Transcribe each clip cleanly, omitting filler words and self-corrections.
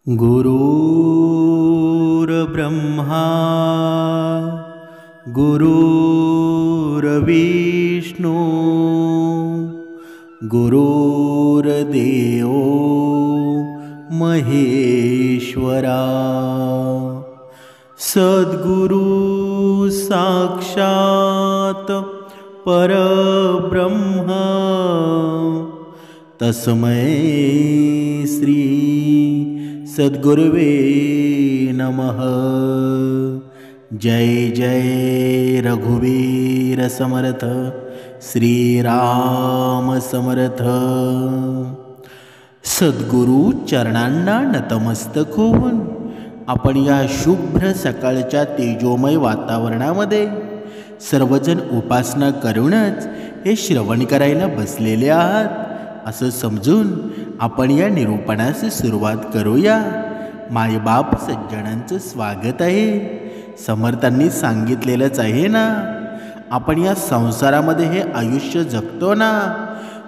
गुरुर्ब्रह्मा गुरुर्विष्णू गुरुर्देव महेश्वरा सद्गुरु साक्षात परब्रह्म तस्मै श्री सद्गुरुवे नमः। जय जय रघुवीर समर्थ श्रीराम समर्थ। सद्गुरु चरणांना नतमस्तक होऊन आपण या शुभ्र सकाळच्या तेजोमय वातावरणामध्ये सर्वजण उपासना करूनच हे श्रवण करायला बसलेले आहात असं समजून आपण या निरूपणास सुरुवात करूया। मायबाप सज्जनांचं स्वागत आहे। समर्थांनी सांगितलेलंच आहे ना, आपण या संसारामध्ये हे आयुष्य जगतो ना,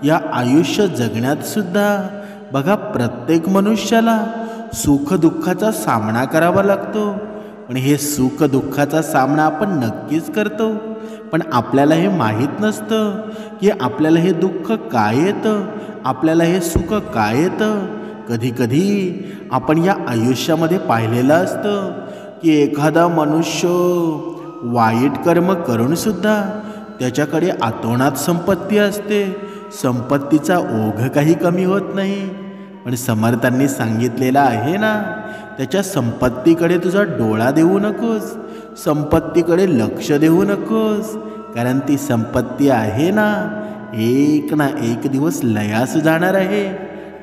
या आयुष्य जगण्यात सुद्धा बघा प्रत्येक मनुष्याला सुखदुःखाचा सामना करावा लागतो। पण हे सुखदुःखाचा सामना आपण नक्कीच करतो, पण आपल्याला हे माहीत नसतं की आपल्याला हे दुःख काय येतं, आपल्याला हे सुख काय येतं। कधी कधी आपण या आयुष्यामध्ये पाहिलेलं असतं की एखादा मनुष्य वाईट कर्म करून सुद्धा त्याच्याकडे अतोनात संपत्ती असते, संपत्तीचा ओघ काही कमी होत नाही। पण समर्थांनी सांगितलेलं आहे ना, त्याच्या संपत्तीकडे तुझा डोळा देऊ नकोस, संपत्तीकडे लक्ष देऊ नकोस, कारण ती संपत्ती आहे ना एक ना एक दिवस लयास जाणार आहे।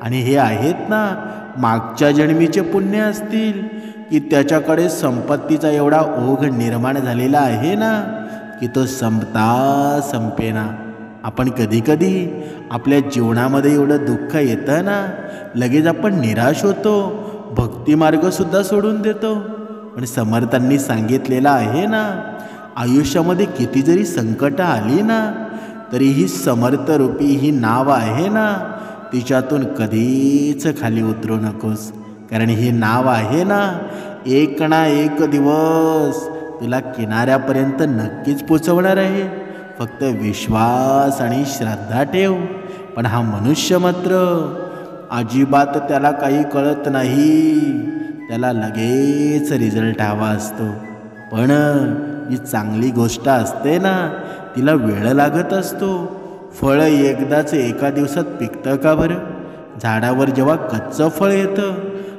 आणि हे आहेत ना मागच्या जन्मीचे पुण्य असतील की त्याच्याकडे संपत्तीचा एवढा ओघ निर्माण झालेला आहे ना की तो संपता संपेना। आपण कधी कधी आपल्या जीवनामध्ये एवढं दुःख येतं ना, लगेच आपण निराश होतो, भक्तिमार्गसुद्धा सोडून देतो। पण समर्थांनी सांगितलेलं आहे ना, आयुष्यामध्ये किती जरी संकट आली ना तरी ही समर्थरूपी ही नाव आहे ना, तिच्यातून कधीच खाली उतरू नकोस, कारण ही नाव आहे ना एक ना एक दिवस तुला किनाऱ्यापर्यंत नक्कीच पोचवणार आहे। फक्त विश्वास आणि श्रद्धा ठेव। पण हा मनुष्य मात्र अजिबात त्याला काही कळत नाही, त्याला लगेच रिझल्ट हवा असतो। पण जी चांगली गोष्ट असते ना तिला वेळ लागत असतो। फळ एकदाच एका दिवसात पिकतं का बरं? झाडावर जेव्हा कच्चं फळ येतं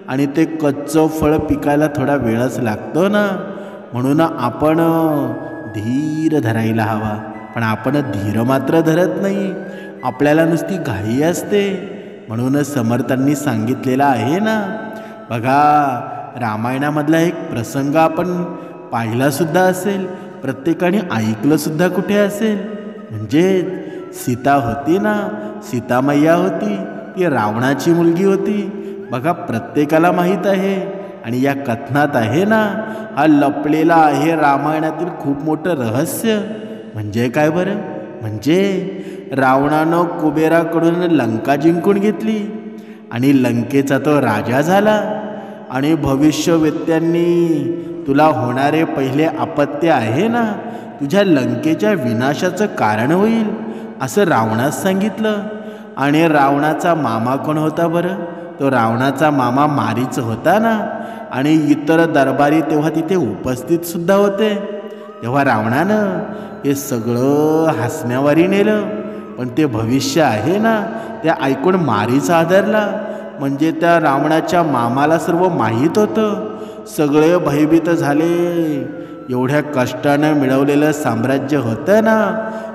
आणि ते कच्चं फळ पिकायला थोडा वेळच लागतो ना, म्हणून आपण धीर धरायला हवा। पण आपण धीर मात्र धरत नाही, आपल्याला नुसती घाई असते। म्हणूनच समर्थांनी सांगितलेला आहे ना, बघा रामायणामधला एक प्रसंग आपण पाहिलासुद्धा असेल, प्रत्येकाने ऐकलंसुद्धा कुठे असेल। म्हणजे सीता होती ना, सीतामय्या होती, ती रावणाची मुलगी होती। बघा प्रत्येकाला माहीत आहे आणि या कथनात आहे ना, हा लपलेला आहे रामायणातील खूप मोठं रहस्य। म्हणजे काय बरं? म्हणजे रावणानं कुबेराकडून लंका जिंकून घेतली आणि लंकेचा तो राजा झाला आणि भविष्यवेत्यांनी तुला होणारे पहिले अपत्य आहे ना तुझ्या लंकेच्या विनाशाचं कारण होईल असं रावणास सांगितलं। आणि रावणाचा मामा कोण होता बरं? तो रावणाचा मामा मारीच होता ना, आणि इतर दरबारी तेव्हा तिथे उपस्थित सुद्धा होते। तेव्हा रावणानं हे सगळं हसण्यावारी नेलं, पण ते भविष्य आहे ना ते ऐकून मारीच आदरला। म्हणजे त्या रावणाच्या मामाला सर्व माहीत होतं, सगळे भयभीत झाले। एवढ्या कष्टानं मिळवलेलं साम्राज्य होतं ना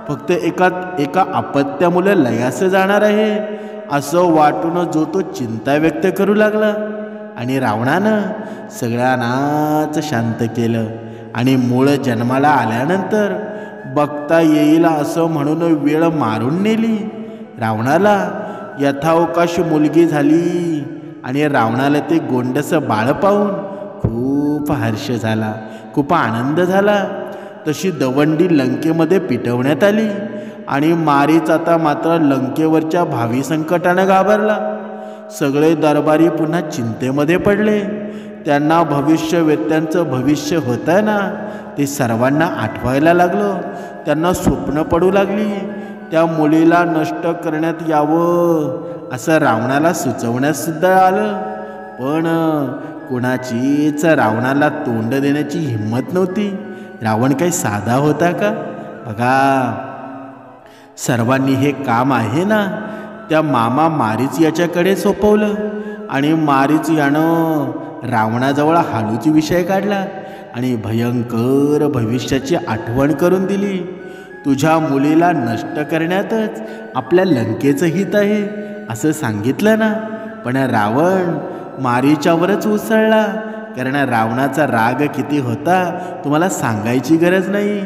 फक्त एका अपत्यामुळे लयास जाणार आहे असं वाटून जो तो चिंता व्यक्त करू लागला। आणि रावणानं सगळ्यांनाच शांत केलं आणि मूळ जन्माला आल्यानंतर बघता येईल असं म्हणून वेळ मारून नेली। रावणाला यथावकाश मुलगी झाली आणि रावणाला ते गोंडसं बाळ पाहून खूप हर्ष झाला, खूप आनंद झाला। तशी दवंडी लंकेमध्ये पिटवण्यात आली आणि मारीच आता मात्र लंकेवरच्या भावी संकटानं घाबरला। सगळे दरबारी पुन्हा चिंतेमध्ये पडले. त्यांना भविष्यवेत्यांचं भविष्य होतं ना, ते सर्वांना आठवायला लागलं. त्यांना स्वप्न पडू लागली. त्या मुलीला नष्ट करण्यात यावं असं रावणाला सुचवण्यासुद्धा आलं. पण कुणाचीच रावणाला तोंड देण्याची हिंमत नव्हती. रावण काही साधा होता का? बघा, सर्वांनी हे काम आहे ना त्या मामा मारीच याच्याकडे सोपवलं. आणि मारीच यानं रावणाजवळ हालूची विषय काढला आणि भयंकर भविष्याची आठवण करून दिली. तुझ्या मुलीला नष्ट करण्यातच आपल्या लंकेचं हित आहे असं सांगितलं ना. पण रावण मारीच्यावरच उसळला. कारण रावणाचा राग किती होता तुम्हाला सांगायची गरज नाही.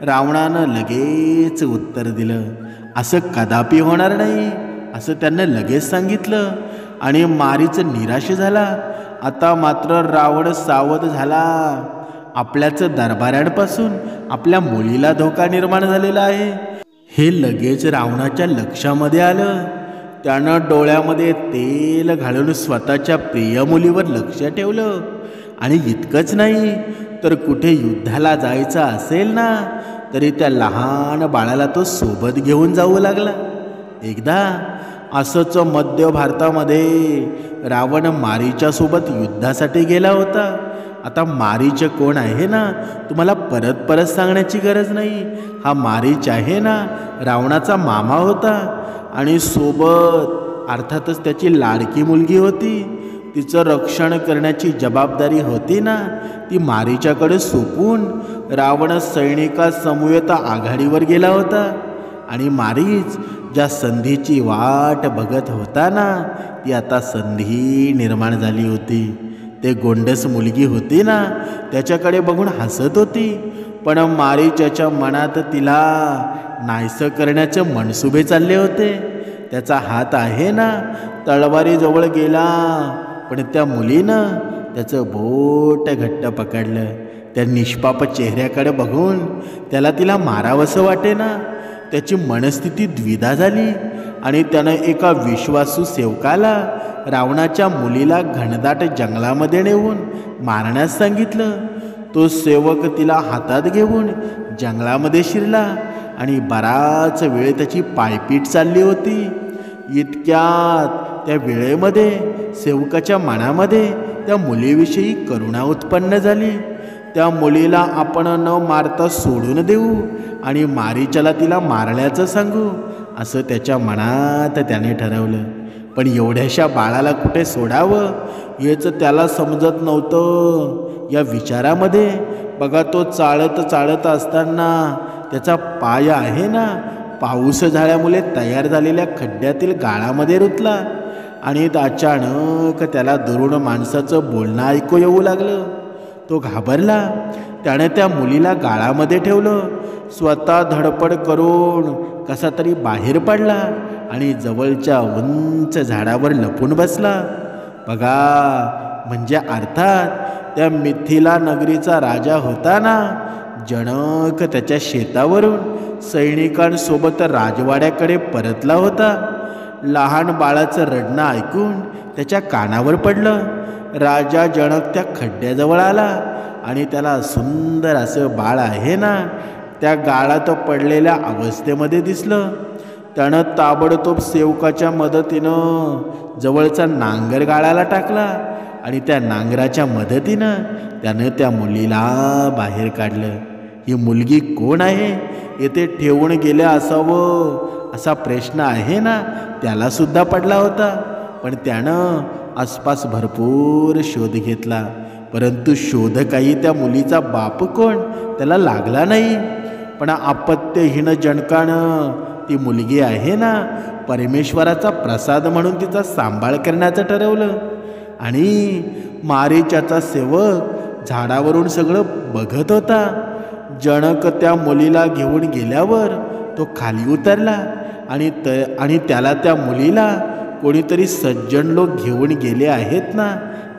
रावणानं लगेच उत्तर दिलं, असं कदापि होणार नाही असं त्यानं लगेच सांगितलं. आणि मारीच निराश झाला. आता मात्र रावण सावध झाला. आपल्याच दरबाऱ्यांपासून आपल्या मुलीला धोका निर्माण झालेला आहे हे लगेच रावणाच्या लक्षामध्ये आलं. त्यानं डोळ्यामध्ये तेल घालून स्वतःच्या प्रिय मुलीवर लक्ष ठेवलं. आणि इतकंच नाही तर कुठे युद्धाला जायचं असेल ना तरी त्या लहान बाळाला तो सोबत घेऊन जाऊ लागला. एकदा असंच मध्य भारतामध्ये रावण मारीच्या सोबत युद्धासाठी गेला होता. आता मारीच कोण आहे ना तुम्हाला परत परत सांगण्याची गरज नाही. हा मारीच आहे ना रावणाचा मामा होता. आणि सोबत अर्थातच त्याची लाडकी मुलगी होती. तिचं रक्षण करण्याची जबाबदारी होती ना ती मारीच्याकडे सोपून रावण सैनिकासमवेत आघाडीवर गेला होता. आणि मारीच ज्या संधीची वाट बघत होता ना ती आता संधी निर्माण झाली होती. ते गोंडस मुलगी होती ना त्याच्याकडे बघून हसत होती. पण मारीच्याच्या मनात तिला नाहीसं करण्याचे मनसुबे चालले होते. त्याचा हात आहे ना तलवारीजवळ गेला. पण त्या मुलीनं त्याचं बोट घट्ट पकडलं. त्या निष्पाप चेहऱ्याकडे बघून त्याला तिला मारावंसं वाटेना. त्याची मनस्थिती द्विधा झाली. आणि त्यानं एका विश्वासू सेवकाला रावणाच्या मुलीला घनदाट जंगलामध्ये नेऊन मारण्यास सांगितलं. तो सेवक तिला हातात घेऊन जंगलामध्ये शिरला. आणि बराच वेळ त्याची पायपीट चालली होती. इतक्यात त्या वेळेमध्ये सेवकाच्या मनामध्ये त्या मुलीविषयी करुणा उत्पन्न झाली. त्या मुलीला आपण न मारता सोडून देऊ आणि मारीच्याला तिला मारण्याचं सांगू असं त्याच्या मनात त्याने ठरवलं. पण एवढ्याशा बाळाला कुठे सोडावं हेच त्याला समजत नव्हतं. या विचारामध्ये बघा तो चालत चालत असताना त्याचा पाय आहे ना पाऊस झाल्यामुळे तयार झालेल्या खड्ड्यातील गाळामध्ये रुतला. आणि अचानक त्याला दुरून माणसाचं बोलणं ऐकू येऊ लागलं. तो घाबरला. त्याने त्या मुलीला गाळामध्ये ठेवलं. स्वतः धडपड करून कसा तरी बाहेर पडला आणि जवळच्या उंच झाडावर लपून बसला. बघा, म्हणजे अर्थात त्या मिथिला नगरीचा राजा होता ना जनक त्याच्या शेतावरून सैनिकांसोबत राजवाड्याकडे परतला होता. लहान बाळाचं रडणं ऐकून त्याच्या कानावर पडलं. राजा जनक त्या खड्ड्याजवळ आला आणि त्याला सुंदर असं बाळ आहे ना त्या गाळात पडलेल्या अवस्थेमध्ये दिसलं. त्यानं ताबडतोब सेवकाच्या मदतीनं जवळचा नांगर गाळाला टाकला आणि त्या नांगराच्या मदतीनं त्यानं त्या मुलीला बाहेर काढलं. ही मुलगी कोण आहे येथे ठेवून गेल्या असावं असा प्रश्न आहे ना त्यालासुद्धा पडला होता. पण त्यानं आसपास भरपूर शोध घेतला. परंतु शोध काही त्या मुलीचा बाप कोण त्याला लागला नाही. पण आपत्त्यहीन जनकानं ती मुलगी आहे ना परमेश्वराचा प्रसाद म्हणून तिचा सांभाळ करण्याचं ठरवलं. आणि मारीच्याचा सेवक झाडावरून सगळं बघत होता. जनक त्या मुलीला घेऊन गेल्यावर तो खाली उतरला आणि त्याला त्या मुलीला कोणीतरी सज्जन लोक घेऊन गेले आहेत ना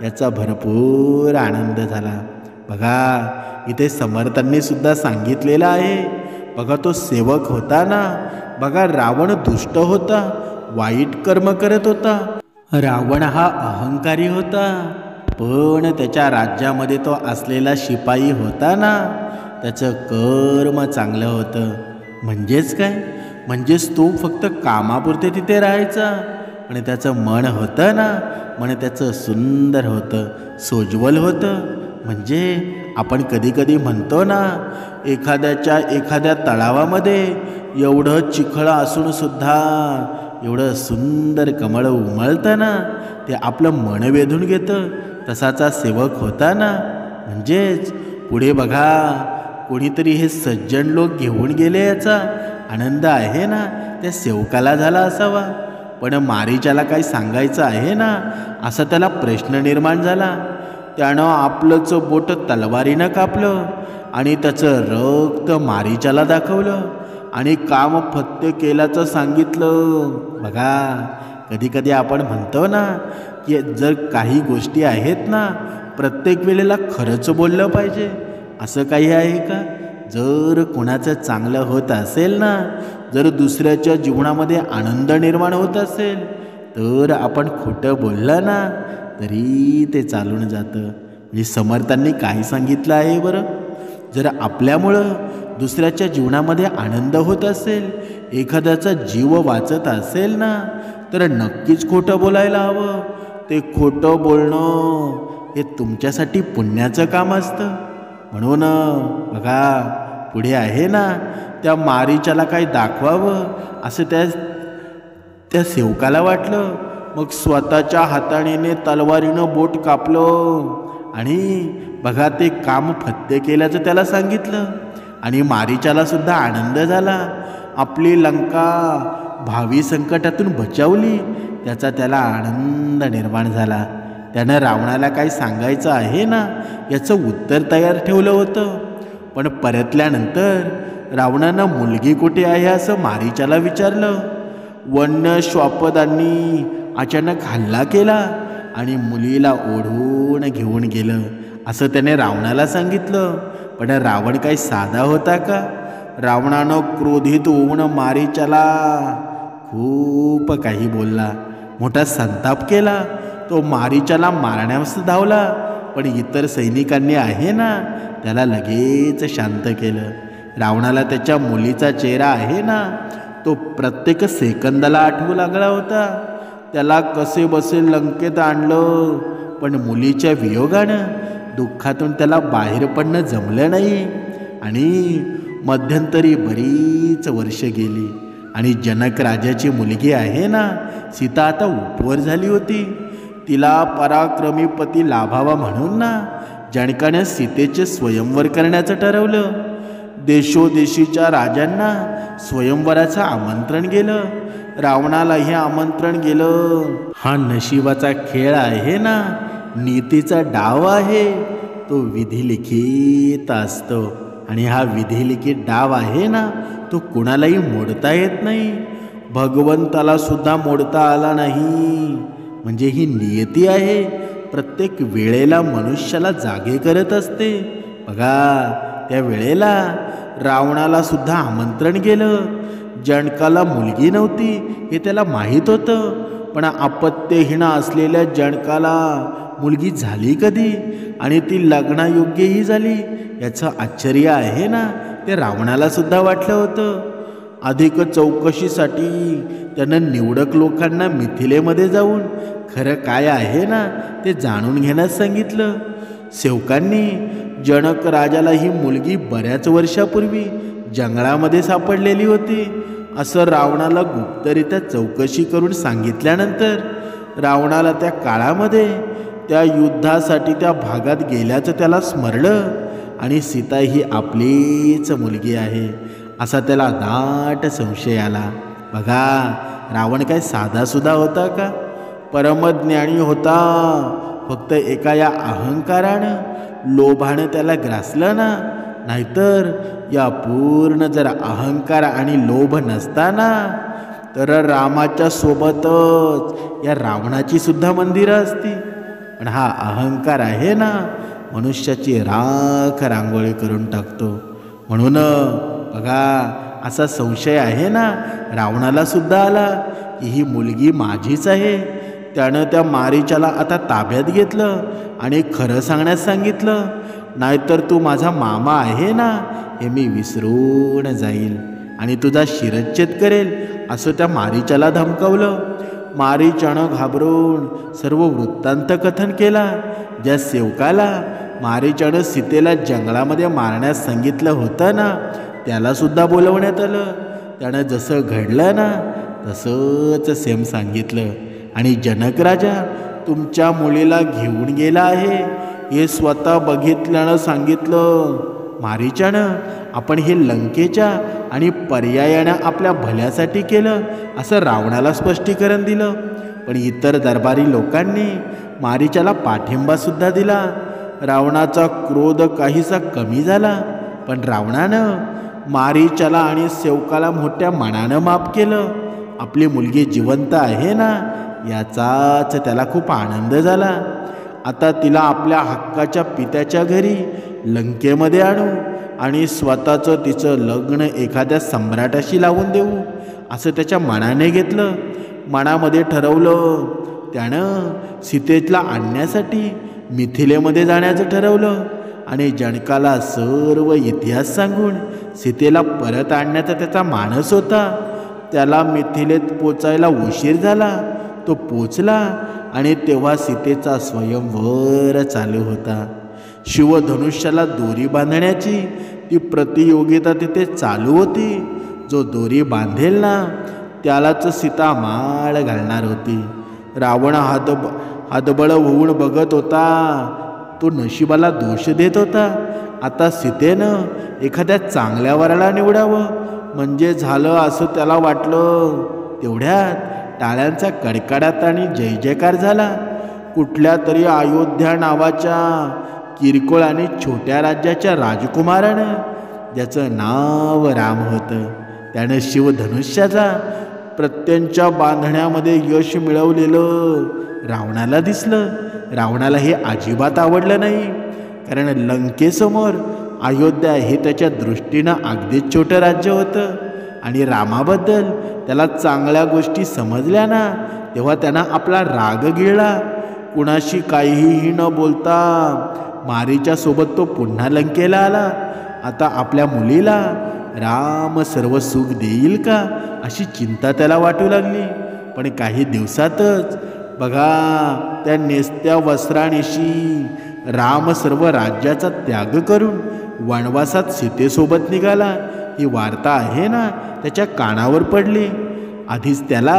याचा भरपूर आनंद झाला. बघा, इथे समर्थांनी सुद्धा सांगितलेलं आहे. बघा, तो सेवक होता ना, बघा रावण दुष्ट होता, वाईट कर्म करत होता. रावण हा अहंकारी होता, पण त्याच्या राज्यामध्ये तो असलेला शिपाई होता ना, त्याचं कर्म चांगलं होतं. म्हणजेच काय, म्हणजेच तो फक्त कामापुरते तिथे राहायचा, आणि त्याचं मन होतं ना, मन त्याचं सुंदर होतं, सोज्वल होतं. म्हणजे आपण कधी कधी म्हणतो ना, एखाद्या तलावामध्ये एवढं चिखळ असून सुद्धा एवढं सुंदर कमळ उमळतं ना, ते आपलं मन वेधून घेतं. तसाचा सेवक होता ना. म्हणजेच पुढे बघा, कोणीतरी हे सज्जन लोक घेऊन गेले, याचा आनंद आहे ना त्या सेवकाला झाला असावा. पण मारीचाला काही सांगायचं आहे ना, असा त्याला प्रश्न निर्माण झाला. त्यानं आपलंच बोट तलवारीनं कापलं आणि त्याचं रक्त मारीचाला दाखवलं आणि काम फत्ते केल्याचं सांगितलं. बघा, कधी कधी आपण म्हणतो ना की जर काही गोष्टी आहेत ना, प्रत्येक वेळेला खरंच बोललं पाहिजे, असं काही आहे का? जर कोणाचं चांगलं होत असेल ना, जर दुसऱ्याच्या जीवनामध्ये आनंद निर्माण होत असेल, तर आपण खोटं बोललं ना तरी ते चालून जातं. म्हणजे समर्थांनी काय सांगितलं आहे बरं? जर आपल्यामुळं दुसऱ्याच्या जीवनामध्ये आनंद होत असेल, एखाद्याचा जीव वाचत असेल ना, तर नक्कीच खोटं बोलायला हवं. ते खोटं बोलणं हे तुमच्यासाठी पुण्याचं काम असतं. म्हणून बघा, पुढे आहे ना, त्या मारीचाला काही दाखवावं असं त्या सेवकाला वाटलं. मग स्वतःच्या हाताने तलवारीनं बोट कापलं आणि बघा ते काम फत्ते केल्याचं त्याला सांगितलं. आणि मारीचाला सुद्धा आनंद झाला. आपली लंका भावी संकटातून बचावली, त्याचा त्याला आनंद निर्माण झाला. त्यानं रावणाला काय सांगायचं आहे ना, याचं उत्तर तयार ठेवलं होतं. पण परतल्यानंतर रावणानं मुलगी कुठे आहे असं मारीचाला विचारलं. वन्य श्वापदांनी अचानक हल्ला केला आणि मुलीला ओढून घेऊन गेलं असं त्याने रावणाला सांगितलं. पण रावण काही साधा होता का? रावणानं क्रोधित होऊन मारीचाला खूप काही बोलला, मोठा संताप केला. तो मारीचाला मारण्यास धावला, पण इतर सैनिकांनी आहे ना त्याला लगेच शांत केलं. रावणाला त्याच्या मुलीचा चेहरा आहे ना, तो प्रत्येक सेकंदाला आठवू लागला होता. त्याला कसे बसे लंकेत आणलं, पण मुलीच्या वियोगानं दुःखातून त्याला बाहेर पडणं जमलं नाही. आणि मध्यंतरी बरीच वर्ष गेली आणि जनक राजाची मुलगी आहे ना सीता आता उपवर झाली होती. तिला पराक्रमी पती लाभावा म्हणून ना जनकाने सीतेचे स्वयंवर करण्याचं ठरवलं. देशोदेशीच्या राजांना स्वयंवराचं आमंत्रण गेलं. रावणाला हे आमंत्रण गेलं. हा नशिबाचा खेळ आहे ना, नीतीचा डाव आहे, तो विधिलिखित असतो. आणि हा विधिलिखित डाव आहे ना, तो कुणालाही मोडता येत नाही. भगवंताला सुद्धा मोडता आला नाही. म्हणजे ही नियती आहे, प्रत्येक वेळेला मनुष्याला जागे करत असते. बघा, त्या वेळेला रावणाला सुद्धा आमंत्रण गेलं. जनकाला मुलगी नव्हती हे त्याला माहीत होतं, पण अपत्यहीन असलेल्या जनकाला मुलगी झाली कधी आणि ती लग्नायोग्यही झाली याचं आश्चर्य आहे ना, ते रावणाला सुद्धा वाटलं होतं. अधिक चौकशीसाठी त्यानं निवडक लोकांना मिथिलेमध्ये जाऊन खरं काय आहे ना ते जाणून घेण्यास सांगितलं. सेवकांनी जनक राजाला ही मुलगी बऱ्याच वर्षापूर्वी जंगलामध्ये सापडलेली होती असं रावणाला गुप्तरित्या चौकशी करून सांगितल्यानंतर रावणाला त्या काळामध्ये त्या युद्धासाठी त्या भागात गेल्याचं त्याला स्मरलं आणि सीता ही आपलीच मुलगी आहे असा त्याला दाट संशय आला. बघा, रावण काय साधासुद्धा होता का? परमज्ञानी होता. फक्त एका या अहंकारानं, लोभानं त्याला ग्रासलं ना. नाहीतर या पूर्ण जर अहंकार आणि लोभ नसताना तर रामाच्या सोबतच या रावणाची सुद्धा मंदिरं असती. पण हा अहंकार आहे ना, मनुष्याची राख रांगोळी करून टाकतो. म्हणून बघा, असा संशय आहे ना रावणाला सुद्धा आला की ही मुलगी माझीच आहे. त्यानं त्या मारीचाला आता ताब्यात घेतलं आणि खरं सांगण्यास सांगितलं, नाहीतर तू माझा मामा आहे ना हे मी विसरून जाईल आणि तुझा शिरच्छेद करेल असं त्या मारीचाला धमकावलं. मारीचानं घाबरून सर्व वृत्तांत कथन केला. ज्या सेवकाला मारीचानं सीतेला जंगलामध्ये मारण्यास सांगितलं होतं ना त्यालासुद्धा बोलवण्यात आलं. त्यानं जसं घडलं ना तसंच सेम सांगितलं. आणि जनक राजा तुमच्या मुलीला घेऊन गेला आहे हे स्वतः बघितल्यानं सांगितलं. मारीचानं आपण हे लंकेच्या आणि पर्यायानं आपल्या भल्यासाठी केलं असं रावणाला स्पष्टीकरण दिलं. पण इतर दरबारी लोकांनी मारीचाला पाठिंबासुद्धा दिला. रावणाचा क्रोध काहीसा कमी झाला, पण रावणानं मारीचाला आणि सेवकाला मोठ्या मनानं माफ केलं. आपली मुलगी जिवंत आहे ना याचाच त्याला खूप आनंद झाला. आता तिला आपल्या हक्काच्या पित्याच्या घरी लंकेमध्ये आणू आणि स्वतःचं तिचं लग्न एखाद्या सम्राटाशी लावून देऊ असं त्याच्या मनाने घेतलं. मनामध्ये ठरवलं. त्यानं सीतेला आणण्यासाठी मिथिलेमध्ये जाण्याचं ठरवलं आणि जनकाला सर्व इतिहास सांगून सीतेला परत आणण्याचा त्याचा मानस होता. त्याला मिथिलेत पोचायला उशीर झाला. तो पोचला आणि तेव्हा सीतेचा स्वयंवर चालू होता. शिवधनुष्याला दोरी बांधण्याची ती प्रतियोगिता तिथे चालू होती. जो दोरी बांधेल ना त्यालाच सीता माळ घालणार होती. रावण हतबळ होऊन बघत होता. तो नशिबाला दोष देत होता. आता सीतेनं एखाद्या चांगल्या वराला निवडावं म्हणजे झालं असं त्याला वाटलं. तेवढ्यात टाळ्यांचा कडकडाट आणि जय जयकार झाला. कुठल्या तरी अयोध्या नावाच्या किरकोळ आणि छोट्या राज्याच्या राजकुमारानं ज्याचं नाव राम होतं त्यानं शिवधनुष्याचा प्रत्यंच्या बांधण्यामध्ये यश मिळवलेलं रावणाला दिसलं. रावणाला हे अजिबात आवडलं नाही, कारण लंकेसमोर अयोध्या हे त्याच्या दृष्टीनं अगदीच छोटं राज्य होतं. आणि रामाबद्दल त्याला चांगल्या गोष्टी समजल्या ना तेव्हा त्यांना आपला राग गिळला. कुणाशी काहीही न बोलता मारीच्या सोबत तो पुन्हा लंकेला आला. आता आपल्या मुलीला राम सर्व सुख देईल का अशी चिंता त्याला वाटू लागली. पण काही दिवसातच बघा त्या नेसत्या वस्त्रानिशी राम सर्व राज्याचा त्याग करून वनवासात सीतेसोबत निघाला. ही वार्ता आहे ना त्याच्या कानावर पडली. आधीच त्याला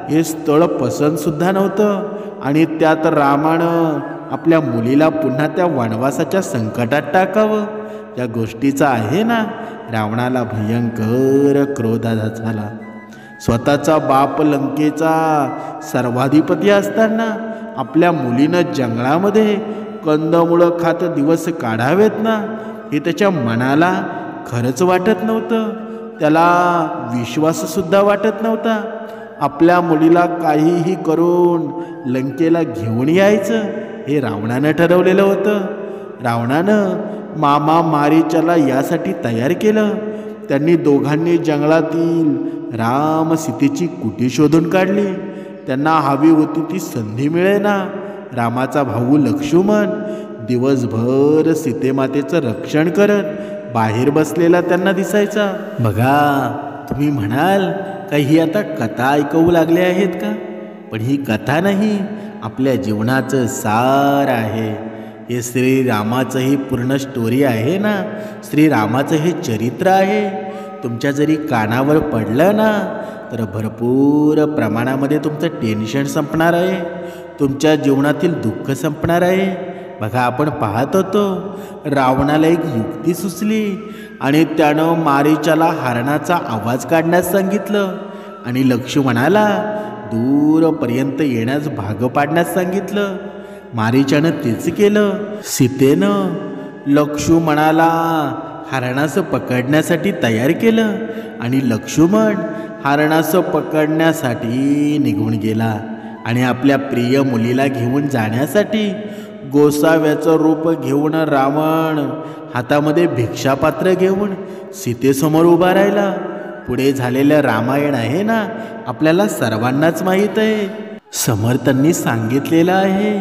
हे स्थळ पसंतसुद्धा नव्हतं आणि त्यात रामानं आपल्या मुलीला पुन्हा त्या वनवासाच्या संकटात टाकावं या गोष्टीचा आहे ना रावणाला भयंकर क्रोध झाला. स्वतःचा बाप लंकेचा सर्वाधिपती असताना आपल्या मुलीनं जंगलामध्ये कंदमुळं खात दिवस काढावेत ना हे त्याच्या मनाला खरंच वाटत नव्हतं. त्याला विश्वाससुद्धा वाटत नव्हता. आपल्या मुलीला काहीही करून लंकेला घेऊन यायचं हे रावणानं ठरवलेलं होतं. रावणानं मामा मारीचाला यासाठी तयार केलं. त्यांनी दोघांनी जंगलातील राम सीतेची कुटी शोधून काढली. त्यांना हवी होती ती संधी मिळेना. रामाचा भाऊ लक्ष्मण दिवसभर सीतेमातेचं रक्षण करत बाहेर बसलेला त्यांना दिसायचा. बघा तुम्ही म्हणाल काही ही आता कथा ऐकवू लागले आहेत का, पण ही कथा नाही आपल्या जीवनाचं सार आहे. हे श्रीरामाचं ही पूर्ण स्टोरी आहे ना, श्रीरामाचं हे चरित्र आहे. तुमच्या जरी कानावर पडलं ना तर भरपूर प्रमाणामध्ये तुमचं टेन्शन संपणार आहे. तुमच्या जीवनातील दुःख संपणार आहे. बघा आपण पाहत होतो रावणाला एक युक्ती सुचली आणि त्यानं मारीचाला हरणाचा आवाज काढण्यास सांगितलं आणि लक्ष्मणाला दूरपर्यंत येण्यास भाग पाडण्यास सांगितलं. मारीचानं तेच केलं. सीतेनं लक्ष्मणाला हरणास पकडण्यासाठी तयार केलं आणि लक्ष्मण हरणास पकडण्यासाठी निघून गेला आणि आपल्या प्रिय मुलीला घेऊन जाण्यासाठी गोसाव्याचं रूप घेऊन रावण हातामध्ये भिक्षापात्र घेऊन सीतेसमोर उभा राहिला. पुढे झालेलं रामायण आहे ना आपल्याला सर्वांनाच माहीत आहे. समर्थांनी सांगितलेलं आहे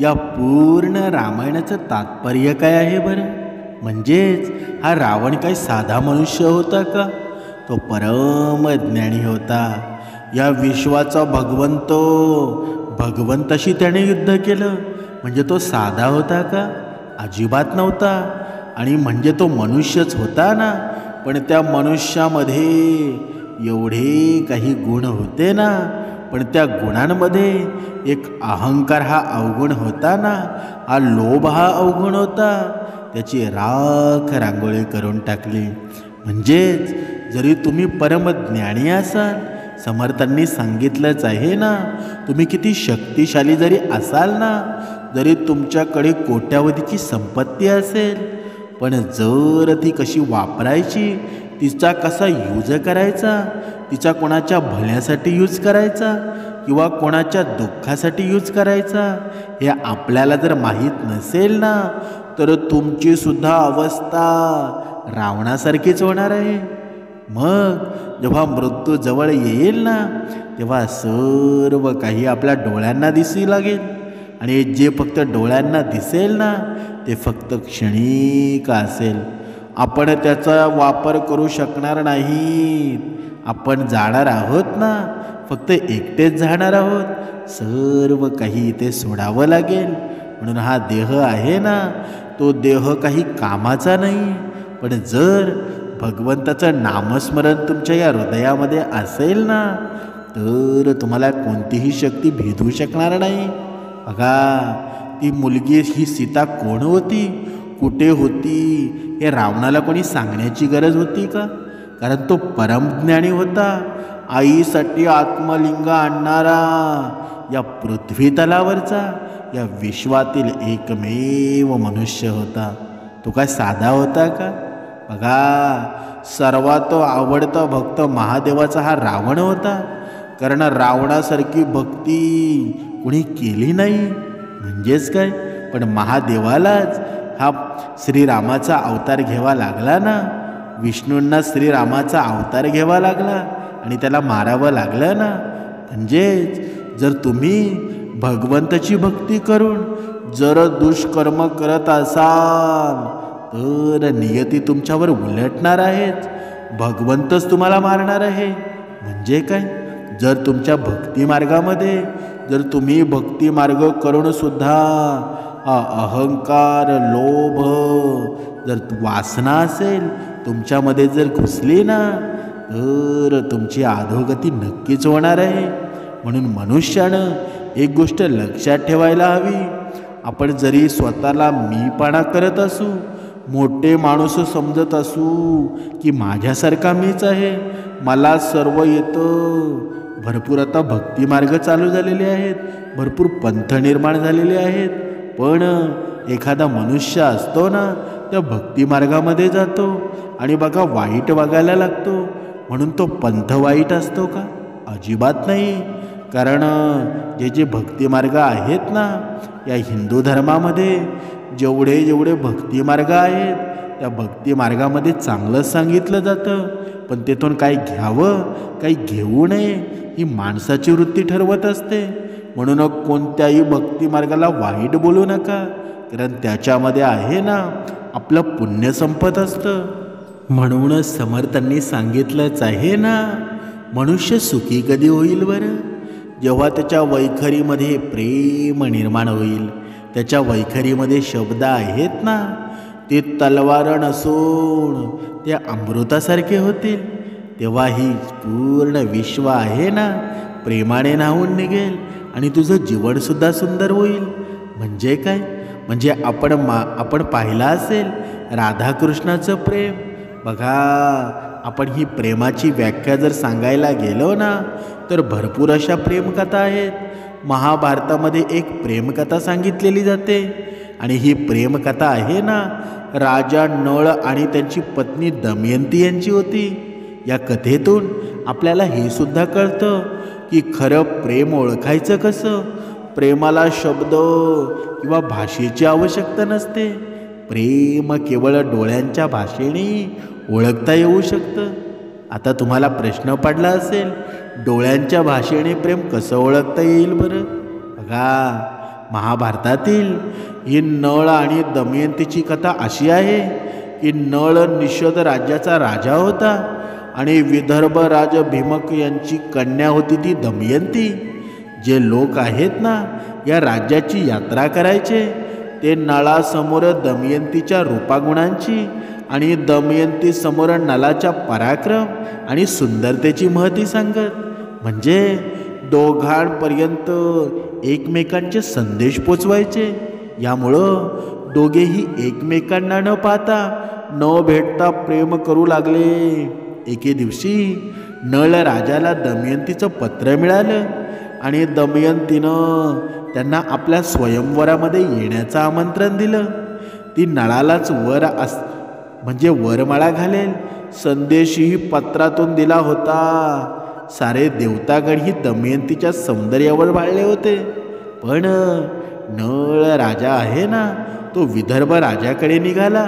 या पूर्ण रामायणाचं तात्पर्य काय आहे बरं? म्हणजेच हा रावण काही साधा मनुष्य होता का? तो परमज्ञानी होता. या विश्वाचा भगवंताशी त्याने युद्ध केलं. म्हणजे तो साधा होता का? अजिबात नव्हता. आणि म्हणजे तो मनुष्यच होता ना, पण त्या मनुष्यामध्ये एवढे काही गुण होते ना, पण त्या गुणांमध्ये एक अहंकार हा अवगुण होता ना, हा लोभ हा अवगुण होता. त्याची राख रांगोळी करून टाकली. म्हणजेच जरी तुम्ही परमज्ञानी असाल, समर्थांनी सांगितलंच आहे ना, तुम्ही किती शक्तिशाली जरी असाल ना, जरी तुमच्याकडे कोट्यावधीची संपत्ती असेल, पण जर ती कशी वापरायची, तिचा कसा यूज करायचा, तिचा कोणाच्या भल्यासाठी यूज करायचा किंवा कोणाच्या दुःखासाठी यूज करायचा, हे आपल्याला जर माहीत नसेल ना, तर तुमची सुद्धा अवस्था रावणासारखीच होणार आहे. मग जेव्हा मृत्यू जवळ येईल ना, तेव्हा सर्व काही आपल्या डोळ्यांना दिसू लागेल. आणि जे फक्त डोळ्यांना दिसेल ना, ते फक्त क्षणिक असेल. आपण त्याचा वापर करू शकणार नाही. आपण जाणार आहोत ना, फक्त एकटेच जाणार आहोत. सर्व काही इथे सोडावं लागेल. म्हणून हा देह आहे ना, तो देह काही कामाचा नाही. पण जर भगवंताचं नामस्मरण तुमच्या या हृदयामध्ये असेल ना, तर तुम्हाला कोणतीही शक्ती भेदू शकणार नाही. बघा, ती मुलगी ही सीता कोण होती, कुठे होती, हे रावणाला कोणी सांगण्याची गरज होती का? कारण तो परमज्ञानी होता. आईसाठी आत्मलिंग आणणारा, या पृथ्वी तलावरचा, या विश्वातील एकमेव मनुष्य होता. तो काय साधा होता का? बघा, सर्वात आवडता भक्त महादेवाचा हा रावण होता. कारण रावणासारखी भक्ती कुणी केली नाही. म्हणजेच काय, पण महादेवालाच हा श्रीरामाचा अवतार घ्यावा लागला ना. विष्णूंना श्रीरामाचा अवतार घ्यावा लागला आणि त्याला मारावं लागलं ना. म्हणजेच जर तुम्ही भगवंताची भक्ती करून जर दुष्कर्म करत असाल, तर नियती तुमच्यावर उलटणार आहेच. भगवंतच तुम्हाला मारणार आहे. म्हणजे काय, जर तुमच्या भक्ती मार्गामध्ये जर तुम्ही भक्ती मार्ग करून सुद्धा अहंकार, लोभ, जर वासना असेल तुमच्यामध्ये जर घुसली ना, तर तुमची अधोगती नक्कीच होणार आहे. म्हणून मनुष्यानं एक गोष्ट लक्षात ठेवायला हवी. आपण जरी स्वतःला मीपणा करत असू, मोठे माणूस समजत असू की माझ्यासारखा मीच आहे, मला सर्व येतं. भरपूर आता भक्ती मार्ग चालू झालेले आहेत, भरपूर पंथ निर्माण झालेले आहेत. पण एखादा मनुष्य असतो ना, त्या भक्ती मार्गामध्ये जातो आणि बघा वाईट वागायला लागतो. म्हणून तो पंथ वाईट असतो का? अजिबात नाही. कारण जे भक्ती मार्ग आहेत ना, या हिंदू धर्मामध्ये जेवढे जेवढे भक्ती मार्ग आहेत, त्या भक्ती मार्गामध्ये चांगलंच सांगितलं जातं. पण तेथून काही घ्यावं, काही घेऊ नये, ही माणसाची वृत्ती ठरवत असते. म्हणून कोणत्याही भक्ती मार्गाला वाईट बोलू नका, कारण त्याच्यामध्ये आहे ना आपलं पुण्य संपत असतं. म्हणूनच समर्थांनी सांगितलंच आहे ना, मनुष्य सुखी कधी होईल बरं? जेव्हा त्याच्या वैखरीमध्ये प्रेम निर्माण होईल. त्याच्या वैखरीमध्ये शब्द आहेत ना, ते तलवार नसून ते अमृतासारखे होतील. तेव्हा ही पूर्ण विश्व आहे ना, प्रेमाने न्हावून निघेल आणि तुझं जीवनसुद्धा सुंदर होईल. म्हणजे काय, म्हणजे आपण पाहिलं असेल राधाकृष्णाचं प्रेम. बघा, आपण ही प्रेमाची व्याख्या जर सांगायला गेलो ना, तर भरपूर अशा प्रेमकथा आहेत. महाभारतामध्ये एक प्रेमकथा सांगितलेली जाते. आणि ही प्रेमकथा आहे ना, राजा नळ आणि त्यांची पत्नी दमयंती यांची होती. या कथेतून आपल्याला हे सुद्धा कळतं की खरं प्रेम ओळखायचं कसं. प्रेमाला शब्द किंवा भाषेची आवश्यकता नसते. प्रेम केवळ डोळ्यांच्या भाषेने ओळखता येऊ शकतं. आता तुम्हाला प्रश्न पडला असेल, डोळ्यांच्या भाषेने प्रेम कसं ओळखता येईल बरं? बघा, महाभारतातील ही नळ आणि दमयंतीची कथा अशी आहे की नळ निषद राज्याचा राजा होता आणि विदर्भ राज भीमक यांची कन्या होती ती दमयंती. जे लोक आहेत ना, या राज्याची यात्रा करायचे, ते नळासमोर दमयंतीच्या रूपागुणांची आणि दमयंती समोर नलाच्या पराक्रम आणि सुंदरतेची महती सांगत. म्हणजे दोघांपर्यंत एकमेकांचे संदेश पोचवायचे. यामुळं दोघेही एकमेकांना न पाहता न भेटता प्रेम करू लागले. एके दिवशी नळ राजाला दमयंतीचं पत्र मिळालं आणि दमयंतीनं त्यांना आपल्या स्वयंवरामध्ये येण्याचं आमंत्रण दिलं. ती नळालाच म्हणजे वरमाळा घालेल संदेशही पत्रातून दिला होता. सारे देवतागणही दमयंतीच्या सौंदर्यावर भाळले होते. पण नळ राजा आहे ना, तो विदर्भ राजाकडे निघाला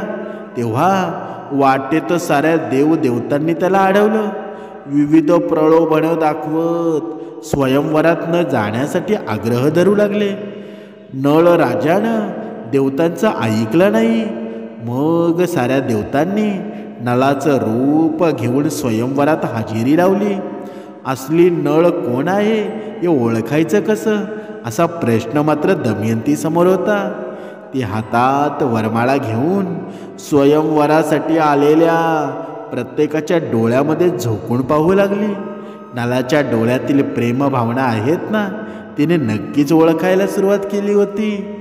तेव्हा वाटेत साऱ्या देवदेवतांनी त्याला अडवलं. विविध प्रलोभनं दाखवत स्वयंवरात न जाण्यासाठी आग्रह धरू लागले. नळ राजानं देवतांचं ऐकलं नाही. मग साऱ्या देवतांनी नळाचं रूप घेऊन स्वयंवरात हजेरी लावली. असली नळ कोण आहे हे ओळखायचं कसं, असा प्रश्न मात्र दमयंती समोर होता. ती हातात वरमाळा घेऊन स्वयंवरासाठी आलेल्या प्रत्येकाच्या डोळ्यामध्ये झोकून पाहू लागली. नळाच्या डोळ्यातील प्रेमभावना आहेत ना, तिने नक्कीच ओळखायला सुरुवात केली होती.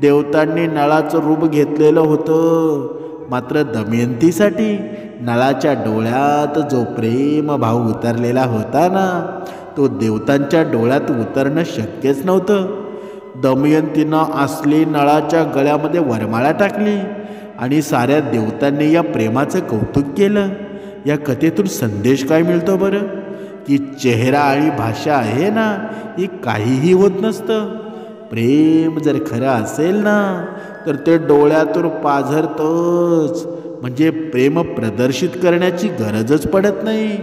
देवतांनी नळाचं रूप घेतलेलं होतं, मात्र दमयंतीसाठी नळाच्या डोळ्यात जो प्रेमभाव उतरलेला होता ना, तो देवतांच्या डोळ्यात उतरणं शक्यच नव्हतं. दमयंतीनं असली नळाच्या गळ्यामध्ये वरमाळा टाकली आणि साऱ्या देवतांनी या प्रेमाचं कौतुक केलं. या कथेतून संदेश काय मिळतो बरं? की चेहरा आणि भाषा आहे ना, ही काहीही होत नसतं. प्रेम जर खरं असेल ना, तर ते डोळ्यातून पाझरतंच. म्हणजे प्रेम प्रदर्शित करण्याची गरजच पडत नाही.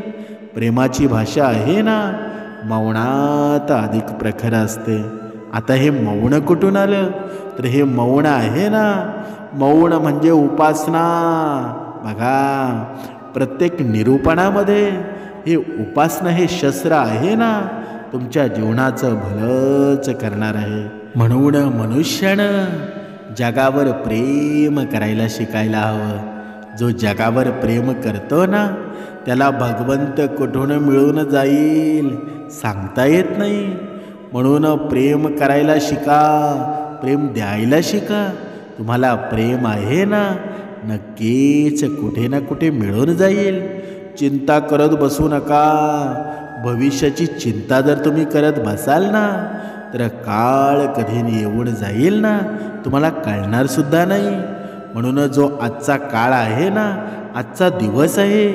प्रेमाची भाषा आहे ना, मौनात अधिक प्रखर असते. आता हे मौन कुठून आलं? तर हे मौन आहे ना, मौन म्हणजे उपासना. बघा, प्रत्येक निरूपणामध्ये हे उपासना हे शस्त्र आहे ना, तुमच्या जीवनाचं भलंच करणार आहे. म्हणून मनुष्यानं जगावर प्रेम करायला शिकायला हवं. जो जगावर प्रेम करतो ना, त्याला भगवंत कुठून मिळून जाईल सांगता येत नाही. म्हणून प्रेम करायला शिका, प्रेम द्यायला शिका. तुम्हाला प्रेम आहे ना, नक्कीच कुठे ना कुठे मिळून जाईल. चिंता करत बसू नका. भविष्याची चिंता जर तुम्ही करत बसाल ना, तर काळ कधी येऊन जाईल ना, तुम्हाला कळणार सुद्धा नाही. म्हणून जो आजचा काळ आहे ना, आजचा दिवस आहे,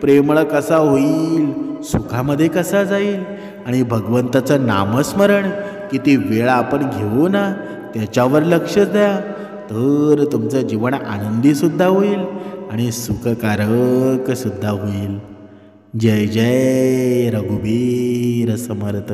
प्रेमळ कसा होईल, सुखामध्ये कसा जाईल आणि भगवंताचं नामस्मरण किती वेळा आपण घेऊ ना, त्याच्यावर लक्ष द्या. तर तुमचं जीवन आनंदीसुद्धा होईल आणि सुखकारक सुद्धा होईल. जय जय रघुवीर समर्थ.